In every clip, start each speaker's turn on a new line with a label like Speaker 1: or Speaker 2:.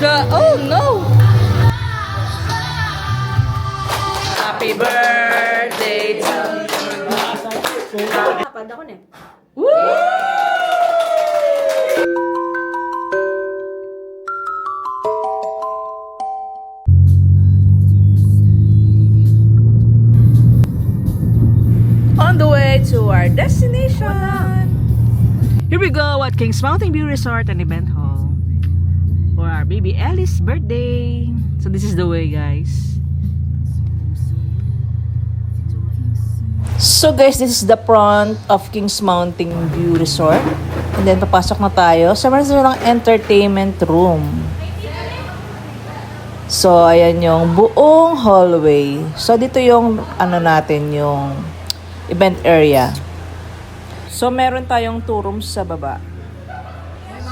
Speaker 1: Oh no! Happy birthday to you.
Speaker 2: Kapad ako na.
Speaker 1: On the way to our destination. Here we go at Kings Mountain View Resort and Event Hall for our baby Ellie's birthday. So this is the way, guys. So guys, this is the front of Kings Mountain View Resort. And then papasok na tayo sa meron silang entertainment room. So ayan yung buong hallway. So dito yung ano natin, yung event area. So meron tayong 2 rooms sa baba.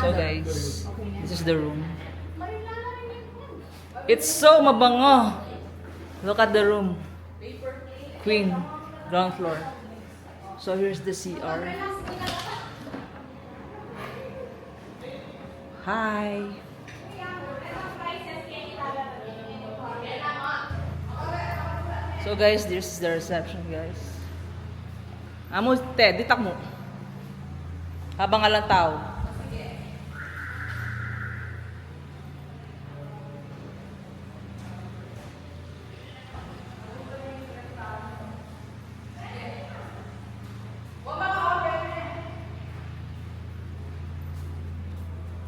Speaker 1: So guys, this is the room. It's so mabango. Look at the room. Queen, ground floor. So here's the CR. Hi. So guys, this is the reception, guys. Amo, te, ditak mo. Habang alang tao.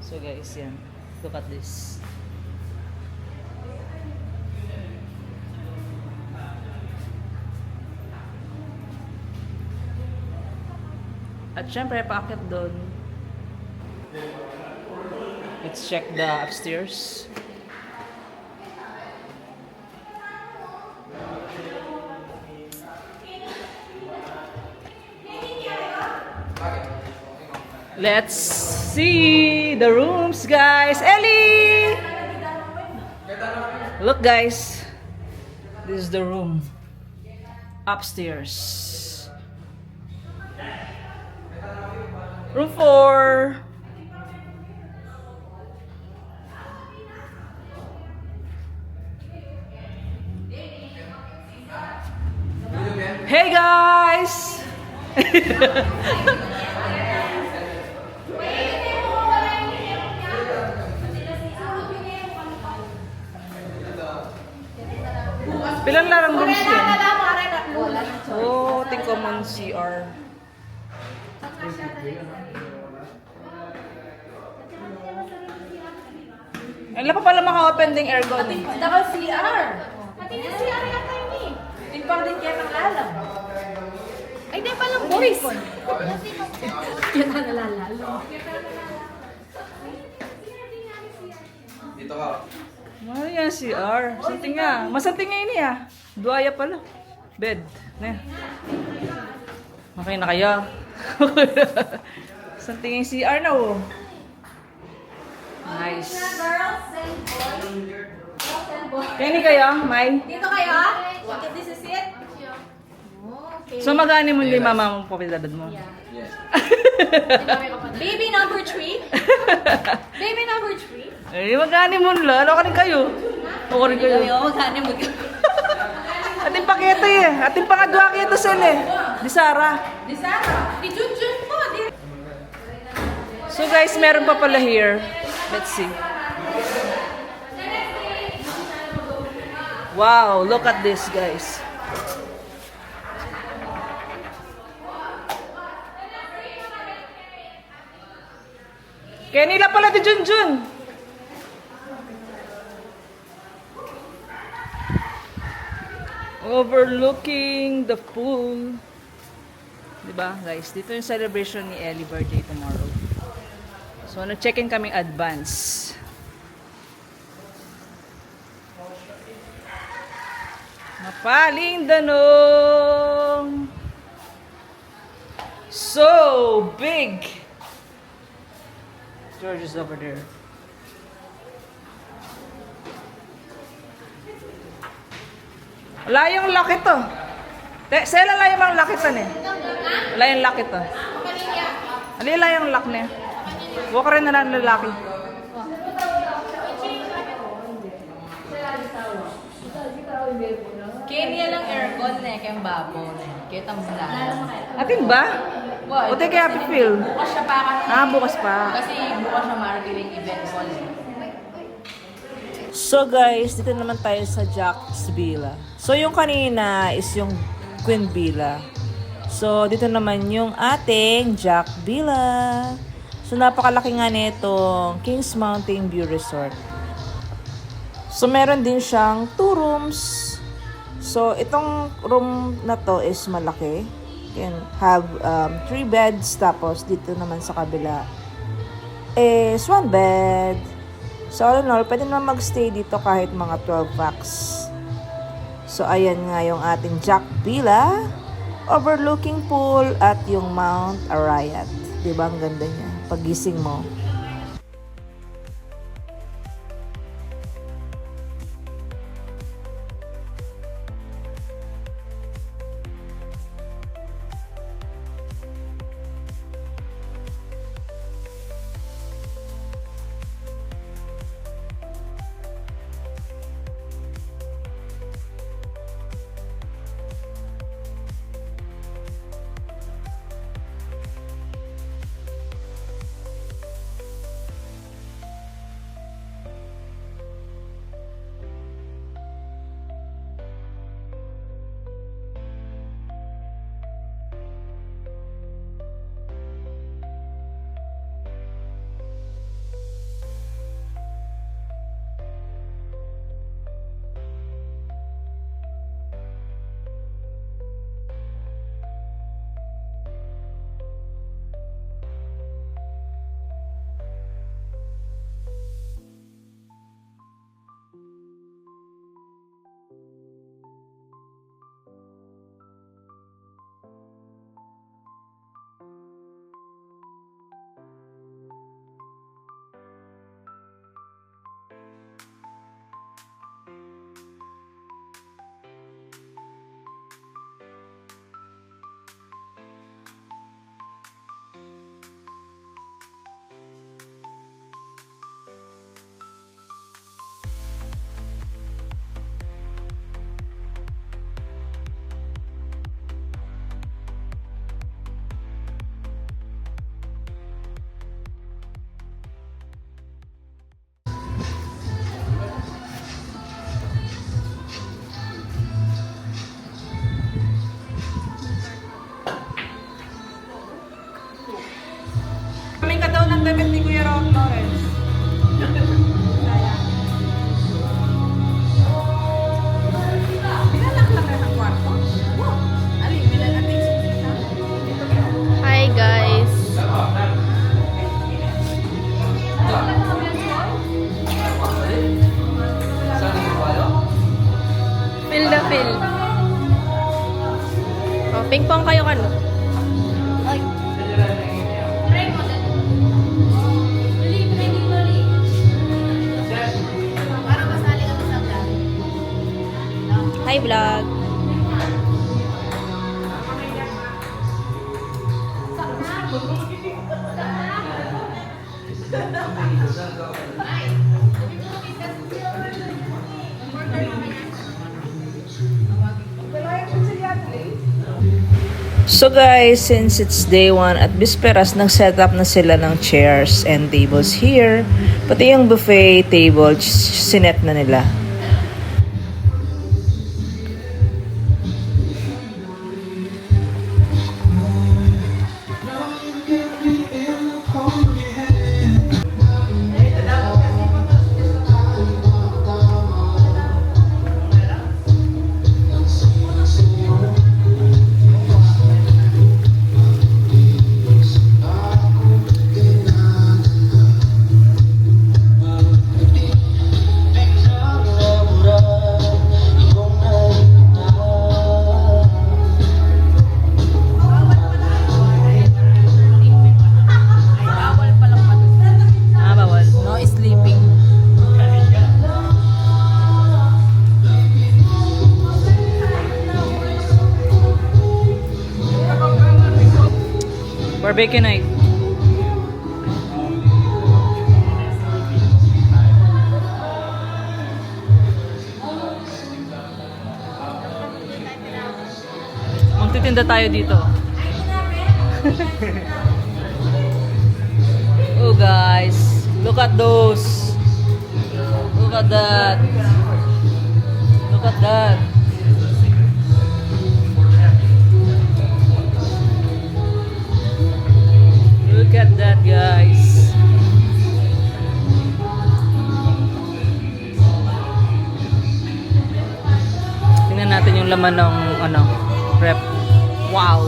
Speaker 1: So guys, yan. Look at this. At syempre, paakit doon. Let's check the upstairs. Let's see the rooms, guys. Ellie! Look, guys. This is the room. Upstairs. Room 4. Hey guys! Pilan larang rooms din? Oh, think common CR. Ang pa pala maka-open ding aircon.
Speaker 2: Dapat CR. Pati na CR yata yun eh. Timpang din kaya ng alam. Ay, di pa lang Boris. Yan na nalalalo.
Speaker 3: Dito ka.
Speaker 1: Ano yan, CR? Santing nga. Masanting nga ini ah. Duaya pala. Bed. Na. Okay na kaya. Santing yung CR na oh. Nice. Kaya ni kayo, May?
Speaker 2: Dito kayo? This is it? Okay.
Speaker 1: So magani mo hindi mama mong popilidad mo?
Speaker 3: Yes.
Speaker 2: Baby number 3? Baby number 3?
Speaker 1: Eh, magani mo nila. Ano ka rin kayo? Ako rin kayo.
Speaker 2: Magkano mo?
Speaker 1: Ating pakete eh. Ating pangadwa kita sen eh. Di Sarah.
Speaker 2: Di Sarah. Di Junjun po.
Speaker 1: So guys, meron pa pala here. Let's see. Wow, look at this, guys. Kaya nila pala di Junjun. Overlooking the pool. Diba, guys? Dito yung celebration ni Ellie birthday tomorrow. So, nag-check-in kaming advance. Mapaling danong! So big! George is over there. Wala yung lock ito. Sela lang yung lock ito eh. Wala yung lock ito. Alila yung lock niya. Huwag ka rin na lang lalaki.
Speaker 2: Kaya lang aircon na kaya babo na. Kaya tamula.
Speaker 1: Atin ba? O te kaya feel?
Speaker 2: Bukas siya pa kasi.
Speaker 1: Bukas pa.
Speaker 2: Kasi bukas siya marketing event call.
Speaker 1: So guys, dito naman tayo sa Jack's Villa. So yung kanina is yung Queen Villa. So dito naman yung ating Jack Villa. So napakalaki nga nitong Kings Mountain View Resort. So meron din siyang 2 rooms. So itong room na to is malaki. Can have 3 beds, tapos dito naman sa kabila is 1 bed. So all in all, pwede naman magstay dito kahit mga 12 packs. So ayan nga yung ating Jack Villa, overlooking pool at yung Mount Arayat. Diba ang ganda niya pagising mo? Kaming ka daw ng damit ni Kuya Lawrence. Pinalak-lak na ng kwarto. Alin, pinalating sila.
Speaker 2: Hi guys. Feel the feel. Oh, ping pong kayo kano? Hi vlog.
Speaker 1: So guys, since it's day 1 at bisperas, nag-set up na sila ng chairs and tables here. Pati yung buffet table, sinet na nila. Barbecue night. Magtitinda tayo dito. Oh guys, look at those. Look at that. Look at that. Look at that, guys. Tingnan natin yung laman ng rep. Wow.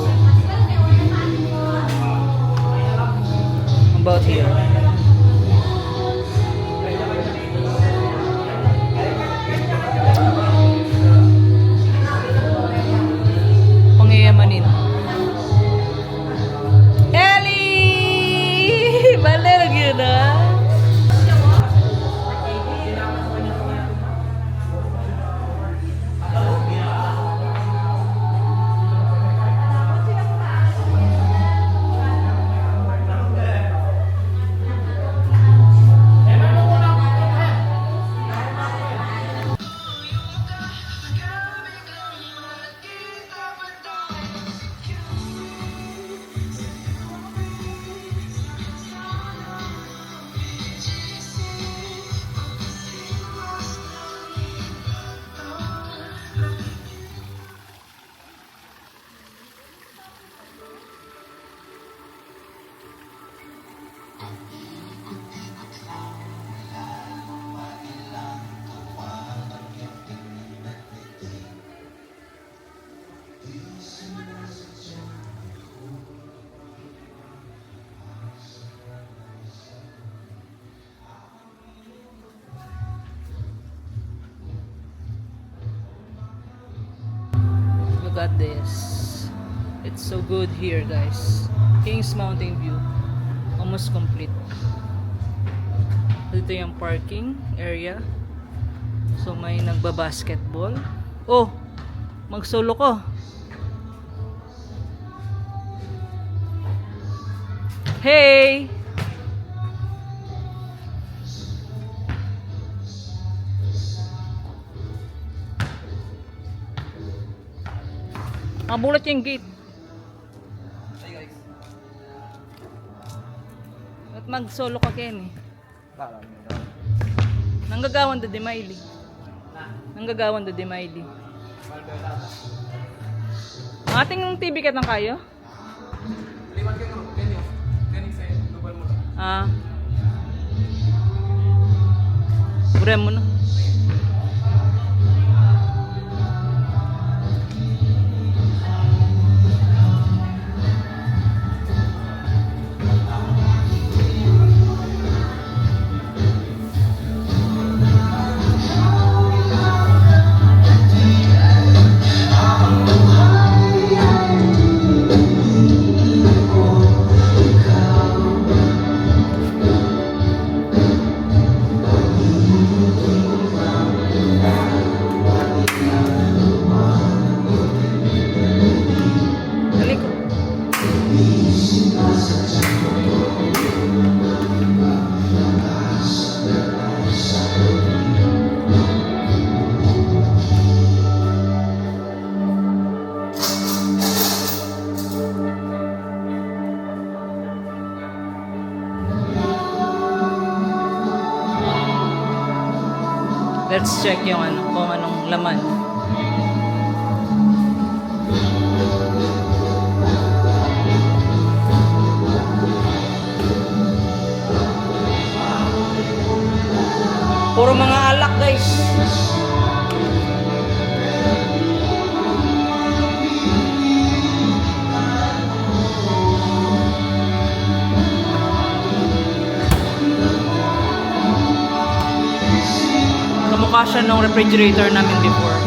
Speaker 1: About here. Pangyayamanin. Ellie! Bale lagi na. Look at this. It's so good here, guys. Kings Mountain View. Almost complete. Dito yung parking area. So may nagba-basketball. Oh! Mag-solo ko. Hey! Mabulat yung gate.
Speaker 3: Hey guys.
Speaker 1: At mag-solo ka, Ken eh. Nanggagawan do Dimaili. Nanggagawan do Dimaili. Ating TV ka ng kayo?
Speaker 3: Liman ka nga. Ganyan. Ganyan sa'yo. Lubal mo lang.
Speaker 1: Ah. Burem mo na. Let's check yung kung anong laman. Puro mga alak, guys. Kamukha siya nung refrigerator namin before.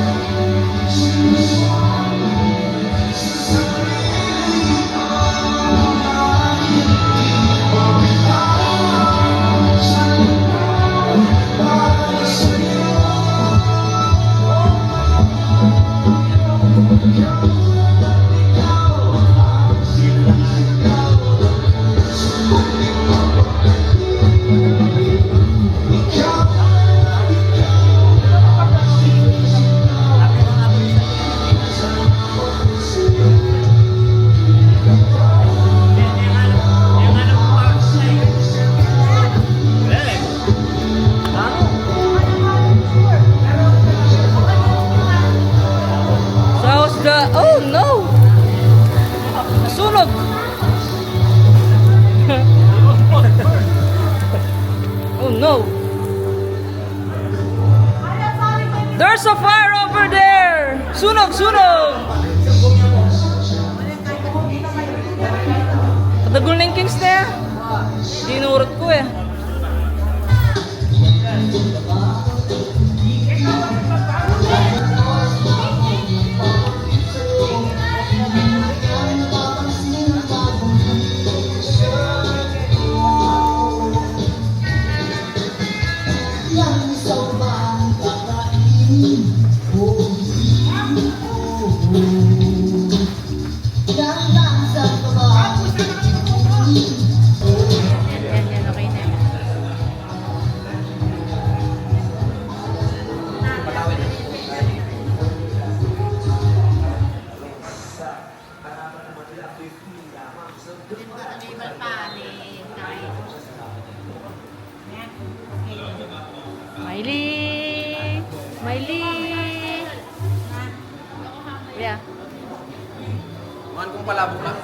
Speaker 1: Oh no! There's a fire over there! Sunog! Sunog! Kadagol na yung kings na yan. Dinurot ko eh.
Speaker 2: Yan, okay na. Miley! Miley! Yeah.
Speaker 3: Mahan kong palabok lang.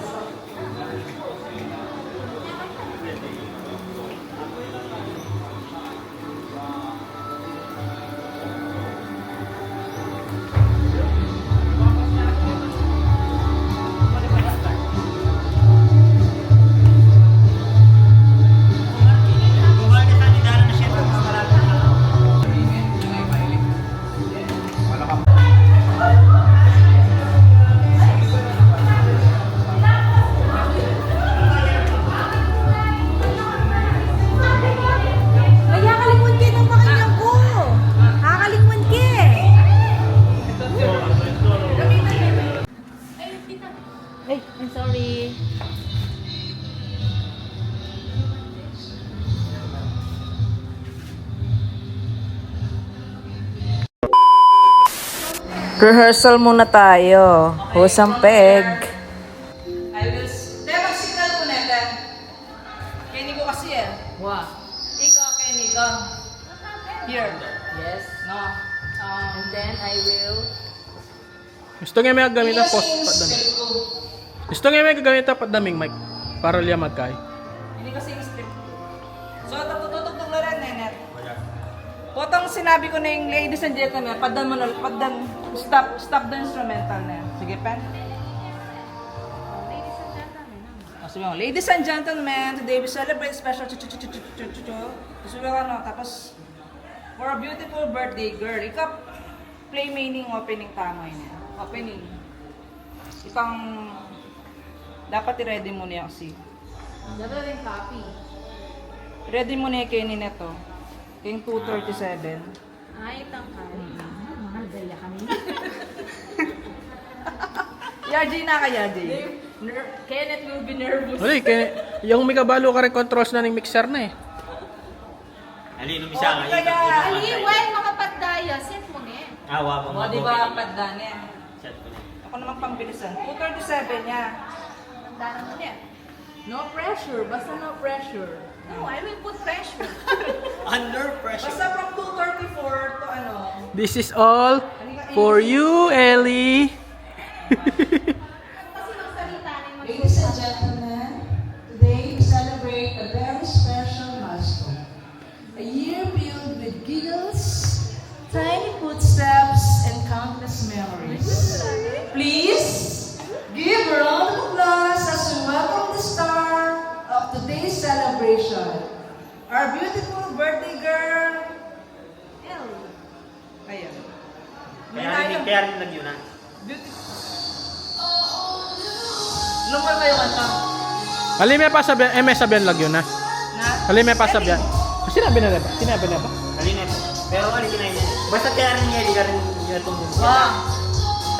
Speaker 2: Kaya kalingon ka ng pakinggan ko. Kakalingon ka. Ay, I'm sorry.
Speaker 1: Rehearsal muna tayo. Husang peg. I will... mag-signal ko na ito. Kenny ko kasi eh.
Speaker 2: Wow.
Speaker 1: Ikaw, Kenny ko. Here.
Speaker 2: Yes.
Speaker 1: No.
Speaker 2: And then I will...
Speaker 4: Gusto nga may gagamit ang post padaming. Gusto nga may gagamit ang padaming mic para liya magkay.
Speaker 1: Hindi kasi yung script. So, tututugtog na rin, Nenet. Potong sinabi ko na yung ladies and gentlemen, paddan mo na, paddan, stop the instrumental na yan. Sige, pen. Sabi mo, ladies and gentlemen, today we celebrate special Sabi ko ano, tapos, for a beautiful birthday girl. Ikaw, play meaning opening tama yun. Opening. Ipang, dapat i-ready mo niya kasi.
Speaker 2: Dapat rin copy.
Speaker 1: Ready mo na yung kayo ni Neto. Yung 237.
Speaker 2: Ay, tangkal. Mahal dala kami.
Speaker 1: Yarjay na ka, Yarjay.
Speaker 2: Kenneth will be nervous.
Speaker 4: Uy, yung may kabalo ka rin controls na ng mixer na eh.
Speaker 5: Ali, nung isa nga,
Speaker 1: kaya-
Speaker 5: yung
Speaker 2: Ali, when makapadaya, set mo na.
Speaker 5: awa pa
Speaker 1: O, di ba, paddan yan.
Speaker 5: Set ko na.
Speaker 1: Ako naman pambilisan. 237 niya.
Speaker 2: Tandaan mo na. No pressure. Basta no pressure. No, I will put pressure.
Speaker 5: Under pressure.
Speaker 1: Basta from 234 to ano.
Speaker 4: This is all for you, Ellie.
Speaker 2: Kasi magsalita na yung
Speaker 6: Ladies and gentlemen, today we celebrate a very special milestone. A year filled with giggles, tiny footsteps, and countless memories. Please, give a round of applause as we welcome the star of today's celebration.
Speaker 1: Our beautiful birthday girl.
Speaker 2: Ellie.
Speaker 1: Ayan.
Speaker 5: Kaya rin lagyo na.
Speaker 1: Beautiful. Lumar kayo kanta.
Speaker 4: Ali may pasabihan, may sabihan lang yun na.
Speaker 1: Na?
Speaker 4: Ali may pasabihan. Sinabi na ba? Sinabi na ba?
Speaker 5: Ali na ito. Pero ali kinain niya. Basta kaya rin niya, di ka rin niya itong
Speaker 1: Wow.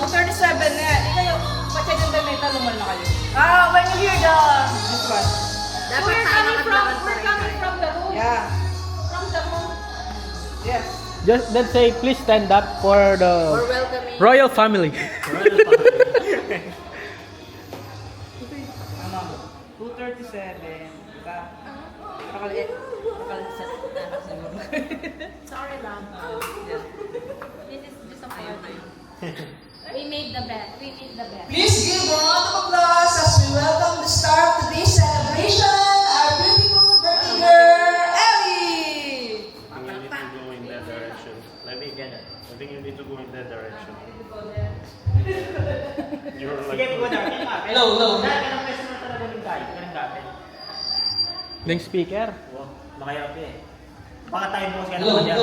Speaker 1: 237 na yan. Ikayo, patya dyan ba may taluman na kayo? When you hear this one.
Speaker 2: We're coming from the room.
Speaker 1: Yeah.
Speaker 2: From the room.
Speaker 1: Yes.
Speaker 4: Just then say, please stand up for the
Speaker 2: We're welcoming.
Speaker 4: royal family.
Speaker 1: Ano? 237. Diba? Pakaliit. Pakaliit.
Speaker 2: Sorry lang. This is just a party. We made the best. We made the best.
Speaker 6: Please give a round of applause as we welcome the star of today's celebration, our beautiful birthday girl, Ellie!
Speaker 7: go in that direction. You're
Speaker 5: Sige,
Speaker 7: like,
Speaker 5: go there. Hello. Dahil ka ng pwesto na talaga ng guy. Ganun gapin.
Speaker 4: Link speaker.
Speaker 5: Wow, makahirap eh. Baka tayo bukas ka naman yan.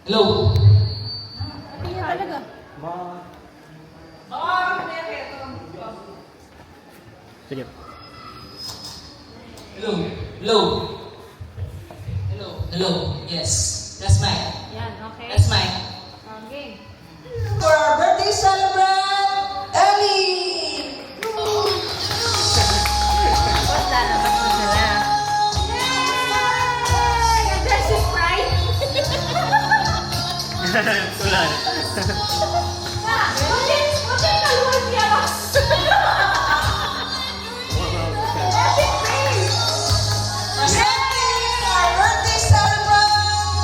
Speaker 6: Hello.
Speaker 2: Tingnan talaga.
Speaker 4: Sige.
Speaker 6: Hello. Yes. That's mine.
Speaker 2: Yan, okay.
Speaker 6: That's mine.
Speaker 2: Okay.
Speaker 6: For our birthday celebrant, Ellie!
Speaker 2: Tapos lalabas na sila. Yay! There's his pride.
Speaker 5: Wala na.
Speaker 2: Bakit kaluhan niya, Ross?
Speaker 6: Presenting our birthday celebrant,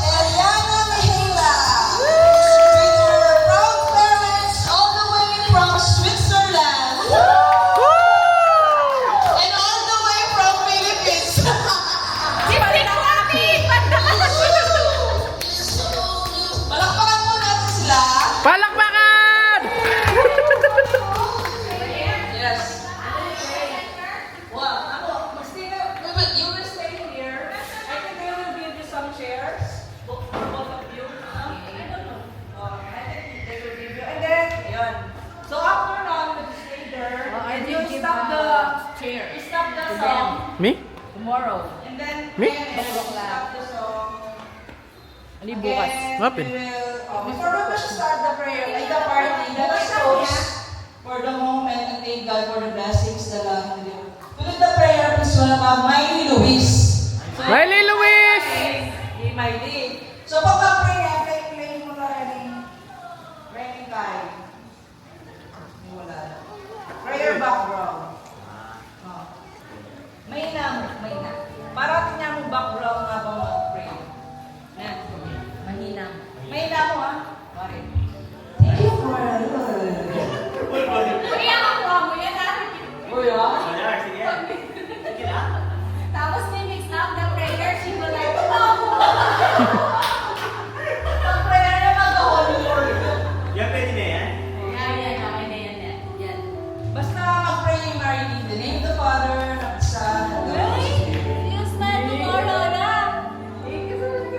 Speaker 6: Eliana Mihela. With her proud parents all the way from Switzerland. And all the way from Philippines.
Speaker 2: Sipik mo, Aki! Banda ka na sila.
Speaker 6: Palakpakan mo natin sila.
Speaker 4: Palakpakan!
Speaker 6: Yes. Wow. You will stay here. I think they will give you some chairs. Both of you. I don't know. I think they will give you. And then, yun. So after now, you stay there. And you stop the chair. You stop the song.
Speaker 4: Me?
Speaker 6: Tomorrow. And then,
Speaker 4: Me?
Speaker 6: stop the song.
Speaker 2: Ano bukas?
Speaker 4: Open.
Speaker 6: We will, before we start the prayer, like the party, let us pause for the moment and thank God for the blessings that are here. To lead the prayer, please welcome Miley Luis.
Speaker 4: Miley Luis!
Speaker 6: Hey, Miley. So, pag-pray niya, play mo na Raining Kai. Wala. Prayer background. Oh. May na. Para tingnan mo background nga ba mag-pray. Yan.
Speaker 2: Mahina.
Speaker 6: May na mo, ha? Okay. Thank you for
Speaker 2: Kaya makuha mo yan, ah.
Speaker 6: Uy, ha?
Speaker 5: Wala, sige. Sige na.
Speaker 2: Tapos may mix up the prayer, she will like, oh!
Speaker 6: Pag-prayer na mag-Holy Lord.
Speaker 5: Yan, pwede na yan.
Speaker 2: Yan, okay na yan. Yan.
Speaker 6: Basta mag-pray ni Mary in the name of the Father, of the Son, and of the Holy Spirit.
Speaker 2: You smile tomorrow na.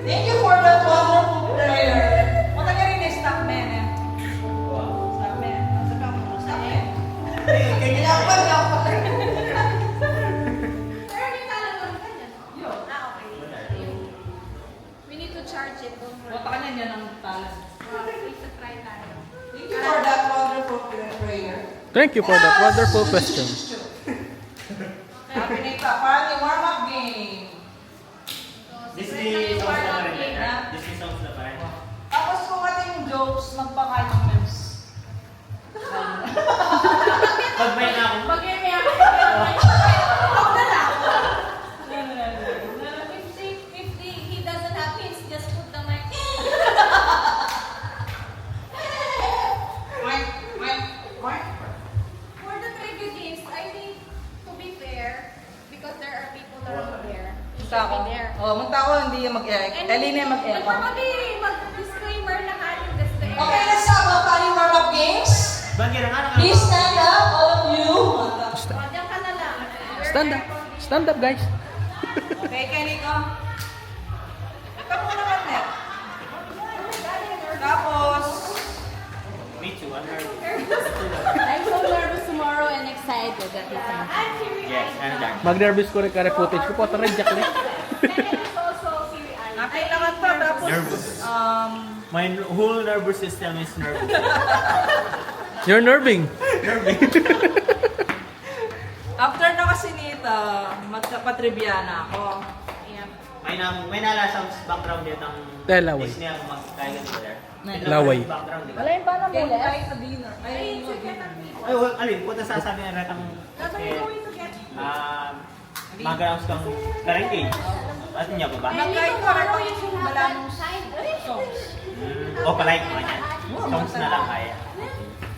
Speaker 6: Thank you for that wonderful prayer. Punta ka rin stop man, eh. Stop man. Stop man. Ilapan.
Speaker 2: Pero may talagang ka dyan. Okay. We need to charge it. Don't worry.
Speaker 6: Punta ka na niya ng talas.
Speaker 2: Please try tayo.
Speaker 6: Thank you for that wonderful prayer.
Speaker 4: Thank you for that wonderful question.
Speaker 6: Happy Nita, parang yung warm-up game.
Speaker 5: Disney songs na pa rin. Disney songs na pa rin.
Speaker 6: Tapos kung ating jokes, magpakain ng memes.
Speaker 5: Pag may na ako.
Speaker 2: Mag-eme ako. Ako na lang. 50, he doesn't have kids, just put the mic. For the trivia games, I think, to be fair, because there are people around there, you should be there.
Speaker 6: Magtako, hindi yung mag-ek. Elina yung mag-ek.
Speaker 2: Mag-disclaimer na kanin disclaimer.
Speaker 6: Okay, let's have a funny warm-up games.
Speaker 5: Bagay na nga.
Speaker 6: Please stand up, all of you.
Speaker 2: Diyan ka na lang.
Speaker 4: Stand up. Stand up, guys.
Speaker 6: Okay, Kenny ko. Ito po naman, Net. Tapos,
Speaker 5: Me too, I'm nervous.
Speaker 2: I'm so nervous tomorrow and excited that it's on.
Speaker 5: Yes, ano dyan?
Speaker 4: Mag-nervous ko rin kare footage ko po. Taray, Jack Lee.
Speaker 6: napay naman to. Tapos,
Speaker 5: Nervous. My whole nervous system is nervous.
Speaker 4: You're nerving.
Speaker 6: after na kasi nito, magpatrivia na ako.
Speaker 5: May nalasang background dito ang
Speaker 4: Laway.
Speaker 5: Disney ako magkaya dito there.
Speaker 4: Laway.
Speaker 5: Background dito.
Speaker 2: Wala yung parang
Speaker 6: Kaya
Speaker 2: mula.
Speaker 6: tayo sa dinner. Ay,
Speaker 5: Ay, alin, punta sasabi ang ratang mag-grounds kang karengke. At niya ba ba?
Speaker 6: Nagkain ko rin itong malamang
Speaker 2: songs.
Speaker 5: O palike mo yan. Songs na lang kaya.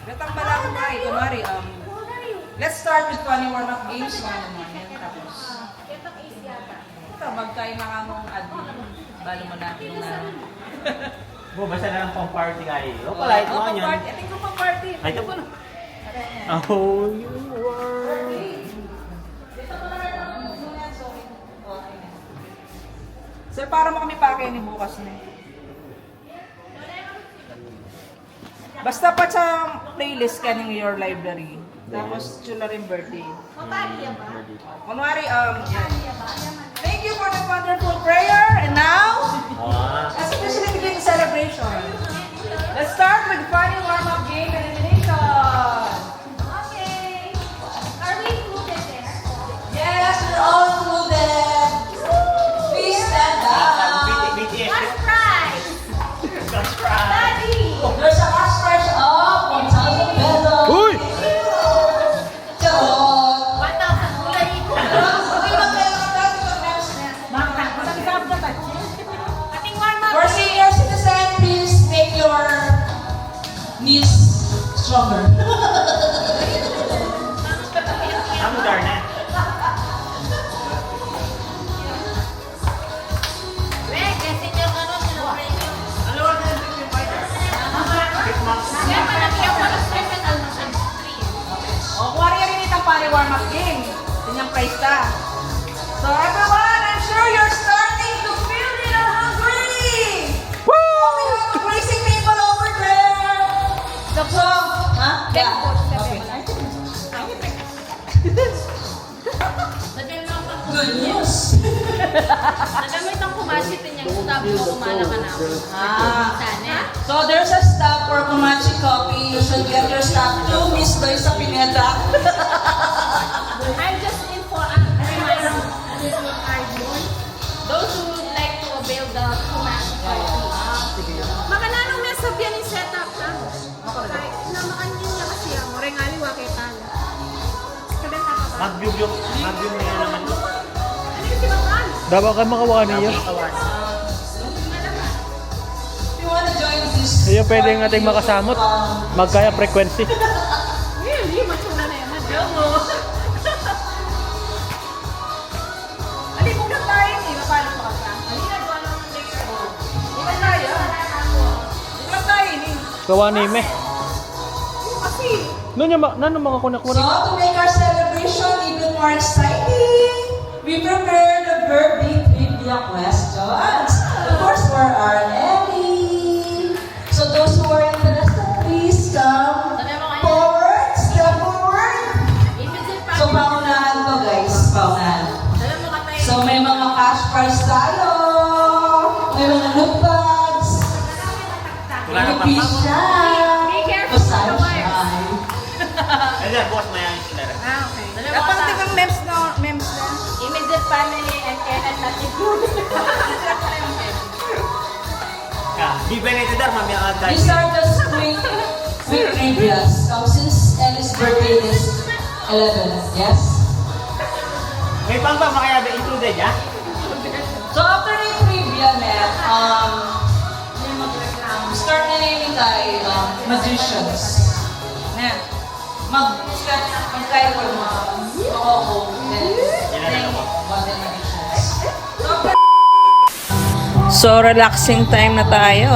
Speaker 6: Gatang malamang na ito, Mari. Let's start with funny warm-up games. Tapos,
Speaker 2: Itong easy yata.
Speaker 6: ito
Speaker 1: magkain na kamong admin. Balo mo natin na.
Speaker 5: Basta na lang pang party kayo. O, palait mo yan.
Speaker 1: Party. Ating ko pang party.
Speaker 5: Ay, ito po na.
Speaker 4: Oh, you are.
Speaker 1: Sir, para mo kami pake ni bukas na. Basta pa sa playlist ka ng your library. Tapos, chula rin birthday. Kunwari, thank you for the wonderful prayer. And now, let's officially begin the celebration. Let's start with funny warm-up game and elimination.
Speaker 2: Okay. Are we included there?
Speaker 6: Yes, we're all included. Please stand up.
Speaker 5: BTS.
Speaker 2: Cash prize! Daddy!
Speaker 6: There's a cash prize of 1,000 pesos.
Speaker 4: Uy!
Speaker 6: Charot.
Speaker 2: 1,000 kulay.
Speaker 6: Okay,
Speaker 2: Ating warm-up.
Speaker 6: for senior citizen, please make your knees stronger.
Speaker 5: Kamu Darna.
Speaker 2: Wait, kasi yung ano, celebration. Kaya pa nagkaya ko ng special almusal free.
Speaker 1: O, kuwari rin itang pare warm-up game. Yun yung price ta. So everyone, I'm sure you're starting to feel a little hungry! Woo! We have a racing table over there! So, huh? Yeah. Okay. Good news!
Speaker 2: Nagamit ang kumasit niya, sabi ko kumala ka na. Sana.
Speaker 6: So there's a stop for Kumachi Coffee. You should get your stop to Miss Loisa Pineda.
Speaker 2: I'm just in for a reminder. Those who would like to avail the Kumashi coffee. Makalanong mesa biyan yung setup na. Kahit namakan niya kasi ang rengali wa kay tala. Kabenta ka ba?
Speaker 5: Mag-view na yan naman.
Speaker 2: Ano yung sinukan?
Speaker 4: Dapat kayo makawakan niyo.
Speaker 6: If you wanna join this,
Speaker 4: Ayun, pwede nga ating makasamot. Magkaya frequency.
Speaker 2: Really? Matsuna na yan. Jomo.
Speaker 1: Alimog na tayo eh. Mapalo pa ka.
Speaker 2: Halina, gawa naman ng later.
Speaker 1: Ilan tayo? Ilan tayo eh.
Speaker 4: Gawa ni Me.
Speaker 1: Kasi,
Speaker 4: Noon mga
Speaker 6: so
Speaker 4: kunakuha.
Speaker 6: to make our celebration even more exciting, we prepared the birthday trivia questions. Of course, for our Ellie. So those who are interested, please come
Speaker 2: Sabi mo kayo.
Speaker 6: forward. Step forward.
Speaker 2: Ipisit pa.
Speaker 6: So paunahan to guys, paunahan.
Speaker 2: Alam mo ka tayo.
Speaker 6: So may mga cash prize tayo. May mga loot bags.
Speaker 5: Wala na
Speaker 6: May
Speaker 5: pa.
Speaker 6: fish shine.
Speaker 2: Be careful with the wires.
Speaker 5: Ayun, boss, may ang sila.
Speaker 2: Okay. Alam mo
Speaker 1: dapat
Speaker 2: ka.
Speaker 1: tingnan memes na.
Speaker 2: Immediate family and kailan not included.
Speaker 5: Di ba nito dar, mami ang agad.
Speaker 6: These are just quick trivias. Since Ellie's birthday is 11, yes?
Speaker 5: May pang ba kaya ba included ya?
Speaker 6: So after the trivia, man, start na namin tayo, magicians. Na, mag-try for mga ako, then magicians.
Speaker 1: So, relaxing time na tayo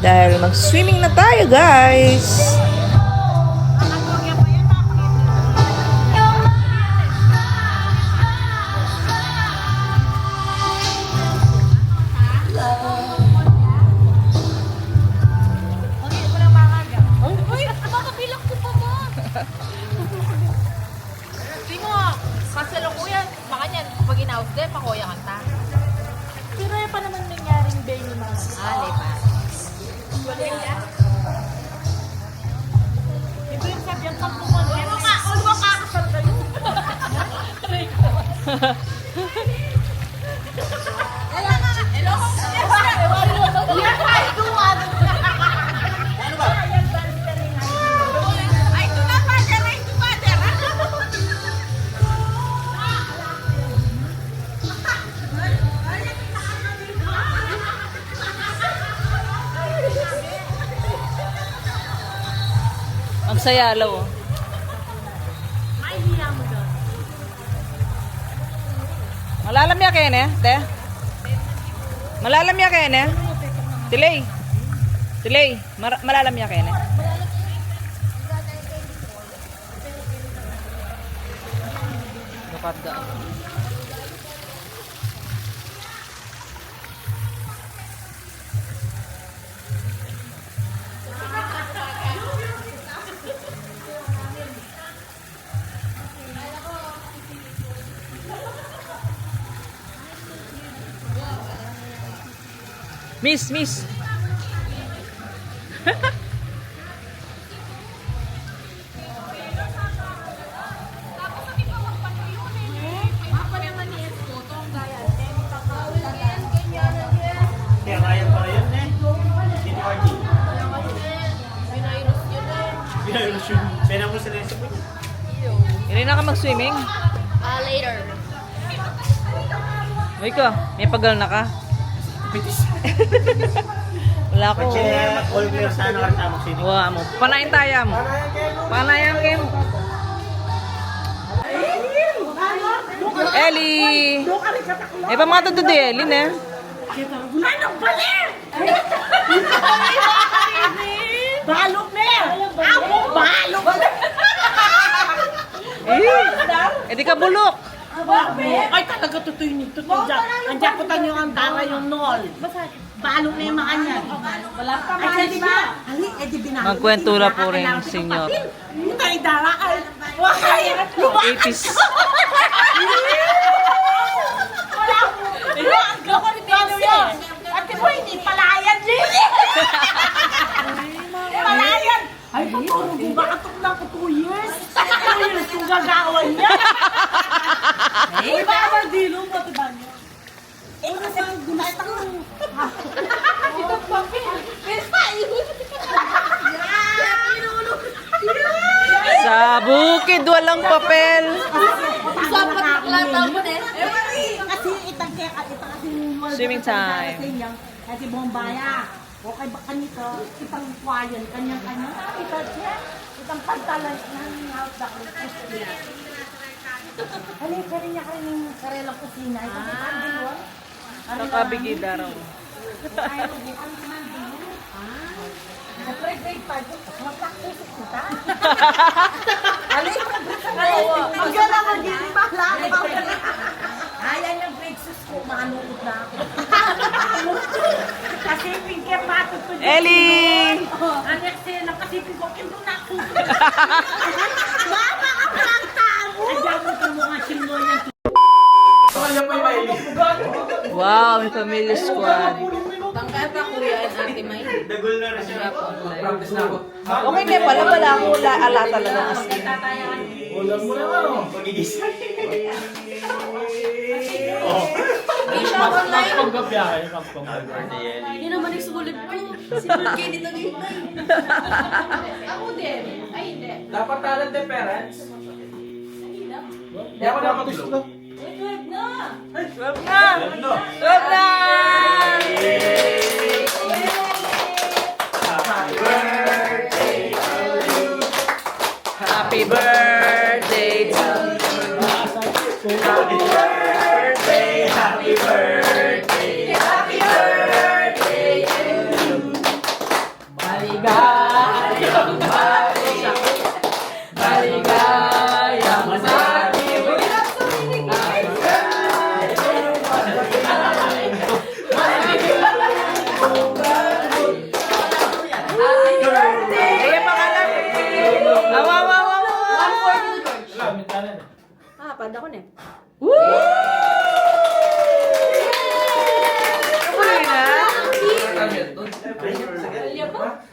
Speaker 1: dahil mag-swimming na tayo, guys.
Speaker 2: Uy, makabilang ko pa ba? Tingnan mo, kasalukuyan, makanyan, pag in-house din, pakuya kanta. Pero yan pa naman nangyaring baby mga. Pa. Wala yan. Ito yung sabihan pag kumon. Ano ka? Ano ka kakasal kayo? Wala nga. Hello? Yan pa, ituwan.
Speaker 5: Ano ba?
Speaker 2: Ay, ito na, father. Ay, ito, father.
Speaker 1: Magsayalaw.
Speaker 2: May hiya mo doon.
Speaker 1: Malalam ya kayo te? Malalam ya kayo Tilay. Tilay, malalam ya kayo Dapat daan. Miss.
Speaker 5: Kaya kaya pala yun eh. Hindi RG. Binayos yun. Pena mo sila yung sabon.
Speaker 1: Hindi na ka mag-swimming?
Speaker 2: Later.
Speaker 1: Uy ka, may pagal na ka? Wala ko.
Speaker 5: Pag siya all players sana ka rin tamang sini.
Speaker 1: Wala mo. Panayin tayo mo. Panayan Kim. Ellie! Eh, pa mga to Ellie na.
Speaker 6: Balok na! Ako, balok!
Speaker 1: Eh di ka bulok.
Speaker 6: Ay, talaga totoo yun. Totoo dyan. Andiyan ko tanyo ang tara yung nol. Balok na yung mga niya. Wala pa man, di ba? Ali, di binalo.
Speaker 1: Magkwentura po rin yung senyor.
Speaker 6: Ay, dara. Ay, wakay! Lumakas!
Speaker 1: 80s.
Speaker 6: Wala ko. Ako ni Pino yan. At mo, hindi palayan din. Palayan! Ay, tuturo ko ba? Katok lang ko 2 years. 2 years kung gagawan niya. Uy, baka magdilo mo, diba niya? Eh, kasi gulat ako. Ito pa,
Speaker 1: Sa bukid, walang papel.
Speaker 6: Kasi itang
Speaker 1: Swimming time.
Speaker 6: Kasi Bombaya. Okay ba kanito? Itang kwayan, kanya-kanya. Itang pantalan ng house na kusina. Halika ka rin niya ka rin yung karelang kusina. Itang pandin mo.
Speaker 1: Nakabigida raw.
Speaker 6: Ayaw bukan naman din. Siyempre, grade 5. Magpaktusok kita. Halika, magana maging pala. Ayan yung grade 6 ko, manuot na ako. Kasi pinker matutod.
Speaker 1: Ellie!
Speaker 6: Ang eksena, kasi pinker na ako. Mama, ang pagtamo! Andiyan mo ka mga sinoy ng
Speaker 3: Kaya pa yung maili.
Speaker 1: Wow, may family squad.
Speaker 5: Dagol na rin siya.
Speaker 3: Practice na ako.
Speaker 1: Okay nga pala, wala akong ala talaga kasi.
Speaker 3: Ulam mo naman oh.
Speaker 5: Pagigisa.
Speaker 2: Hindi naman nagsulit ko. Sinulgay dito dito. Ako din. Ay, hindi.
Speaker 3: Dapat talent the parents. Hindi ako nakatulog.
Speaker 2: Wait na.
Speaker 1: Swab na! Swab na! Happy birthday to you. Happy birthday, happy birthday, happy birthday to you. Maligayang birthday, maligayang birthday. Kaya pangalan. Awa, awa, awa, awa.
Speaker 2: Panda ko na.
Speaker 1: Woo! Kapuloy na?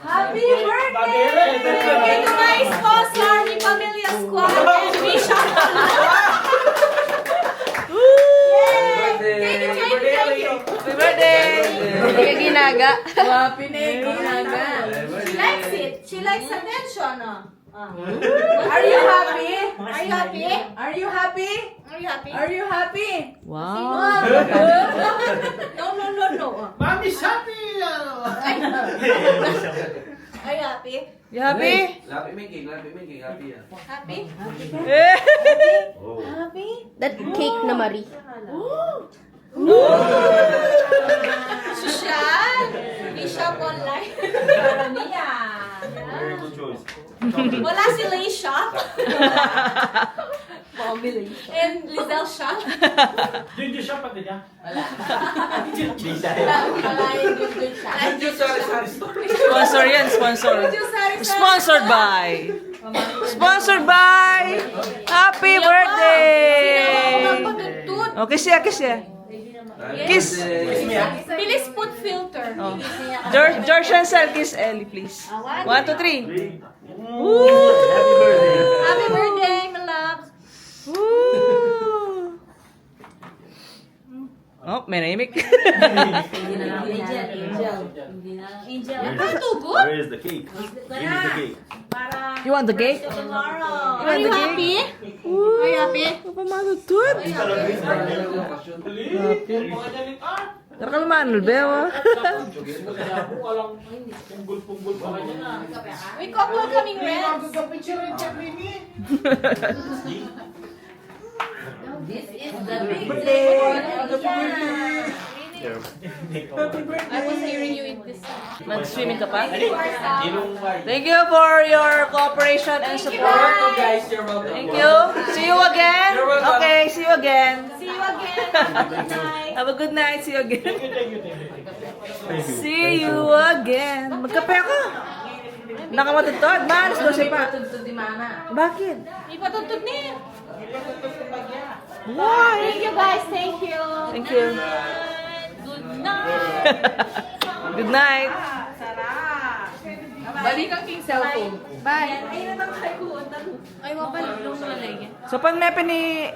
Speaker 2: Happy birthday! Ito na sponsor ni Pamilya Squad and Bishop. Thank you.
Speaker 1: Happy birthday! Hindi ka ginaga.
Speaker 2: Happy Ginaga. She likes it. She likes attention. Are you happy? Are you happy? Are you happy? Are you happy? Are you happy?
Speaker 1: Wow.
Speaker 2: No.
Speaker 3: Mami, happy!
Speaker 2: Are you happy?
Speaker 1: You happy?
Speaker 3: Happy making, happy.
Speaker 2: Happy?
Speaker 1: Eh.
Speaker 2: Happy?
Speaker 7: That cake na Marie.
Speaker 2: Social! May shop online.
Speaker 5: Very good choice.
Speaker 2: Wala si Lay shop. And Lizelle shop.
Speaker 5: Did you shop at the jam?
Speaker 1: Sponsor yan, sponsor. Sponsored by. Sponsored by. Happy birthday. Okay, siya, kiss siya. Kiss.
Speaker 2: Bilis put filter.
Speaker 1: Oh. George Chancel, kiss Ellie, please. 1, 2, 3.
Speaker 5: Happy birthday.
Speaker 2: Happy birthday, my love.
Speaker 1: Oh, manahimik.
Speaker 2: Too good.
Speaker 5: Where is the cake? Give me the cake.
Speaker 1: You want the cake?
Speaker 2: Are you happy? Are you happy?
Speaker 1: Papamalutod. Tara ka naman, Bewa.
Speaker 2: We couple coming red. I was hearing you in this.
Speaker 1: Mag-swimming ka pa? Thank you for your cooperation and support.
Speaker 3: Guys, you're welcome.
Speaker 1: Thank you. See you again. Okay, see you again.
Speaker 2: See you again. Have a good night.
Speaker 1: Have a good night. See you again. See you again. Magkape ako. Nakamatutod. Manas, 12 pa. Bakit?
Speaker 2: May patuntod niya.
Speaker 1: Why?
Speaker 2: Thank you guys. Thank you.
Speaker 1: Thank you.
Speaker 2: Good night.
Speaker 1: Good night.
Speaker 2: Balik ang king cellphone. Bye. Ay, naman kayo. Ay, wapal. Nung malay.
Speaker 1: So, pan mepe ni